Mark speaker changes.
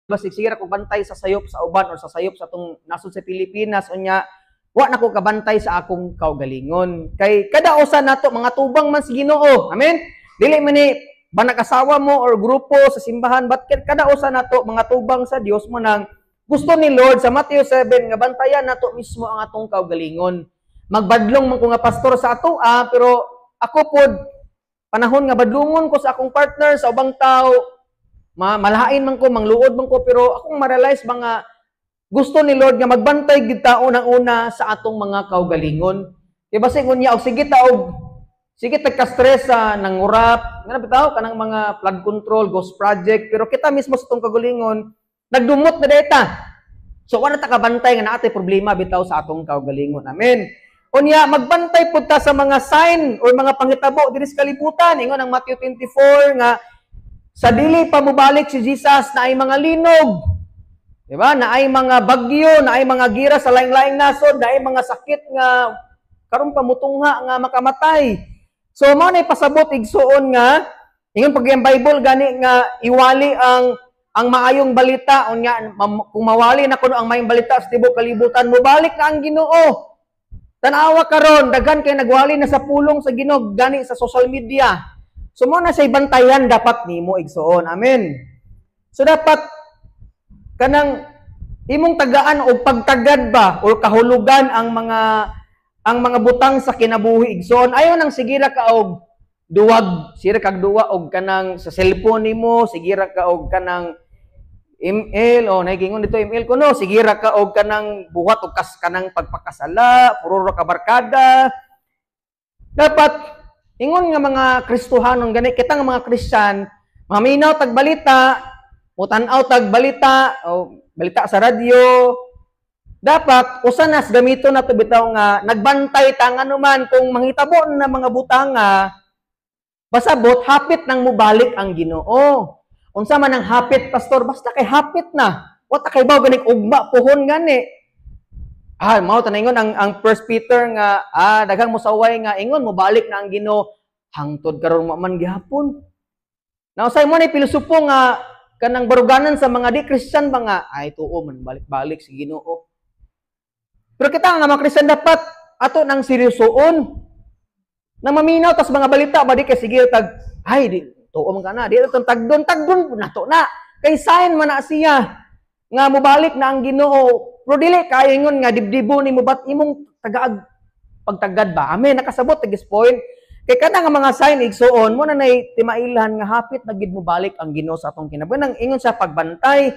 Speaker 1: basig sige ra ko bantay sa sayop sa uban or sa sayop sa atong nasod sa Pilipinas unya wa na ko kabantay sa akong kaugalingon. Kay kada usa nato mga tubang man sa Ginoo. Amen. Dili man ni banag asawa mo or grupo sa simbahan, but kada usa nato mga tubang sa Dios mo nang gusto ni Lord sa Matthew 7 nga bantayan nato mismo ang atong kaugalingon. Magbadlong man ko nga pastor sa ato pero ako pod panahon nga badlungon ko sa akong partner sa ubang tao, malahain man ko, mangluod man ko, pero akong ma-realize mga gusto ni Lord nga magbantay gid ta unang-una sa atong mga kaugalingon. Kay basig unya og sige tagka-stress sa nangurap, nga bitaw kanang mga flood control, ghost project, pero kita mismo sa atong kaugalingon nagdumot na data. So wala ta kabantay nga naatay problema bitaw sa atong kaugalingon. Amen. Unya magbantay pud ta sa mga sign or mga panghitabo diri sa kalibutan. Ingon ang Matthew 24 nga sa dili pa mobalik si Jesus na ay mga linog. Di ba? Na ay mga bagyo, na ay mga gira sa laing-laing nasod, na ay mga sakit nga karon pamutungha nga makamatay. So mao nay pasabot igsuon nga ingon pag ang Bible gani nga iwali ang maayong balita unya kung mawali na kuno ang maayong balita sa tibuok kalibutan mobalik na ang Ginoo. Tanawa karon daghan kay nagwali na sa pulong sa Ginoo gani sa social media. So mo na say bantayan dapat nimo igsuon. Amen. So dapat kanang imong tagaan og pagtagad ba o kahulugan ang mga butang sa kinabuhi igsuon. Ayo nang sigira ka og duwag, sira kag duwa og kanang sa cellphone nimo, sigira ka og kanang email o nagingon dito email ko no, sigira ka og kanang buhat og kanang pagpakasala, puro ka barkada. Dapat ingon nga mga Kristohanon gani kita nga mga Kristiyan, maminaw tag balita, utan-aw tag balita o balita sa radyo. Dapat usa nas gamito na to bitaw nga nagbantay ta anuman kung manghitabo na mga butanga pasabot hapit nang mubalik ang Ginoo. Unsa man ang hapit pastor basta kay hapit na. Wa ta kay baw ganing ugma pohon gani. Mao ta ingon ang 1 Peter nga daghang mosaway nga ingon mobalik na ang Ginoo hangtod karon man gihapon. Now say mo ni pilosopo nga kanang baruganan sa mga di Christian ba nga ay tuo man balik-balik si Ginoo. Pero kita nga mga Christian dapat ato nang seryosoon. Na maminaw tas mga balita ba di kay sige tag di tuo man kana di tong tagdon nato na kay sign man na siya nga mobalik na ang Ginoo. Pero dili kay ingon nga dibdibo nimo bat imong tagaag pagtagad ba. Amen nakasabot tagis point. Kay kada nga mga sign igsuon mo na nay timailhan nga hapit na gid mo balik ang Ginoo sa atong kinabuhi. Nang ingon sa pagbantay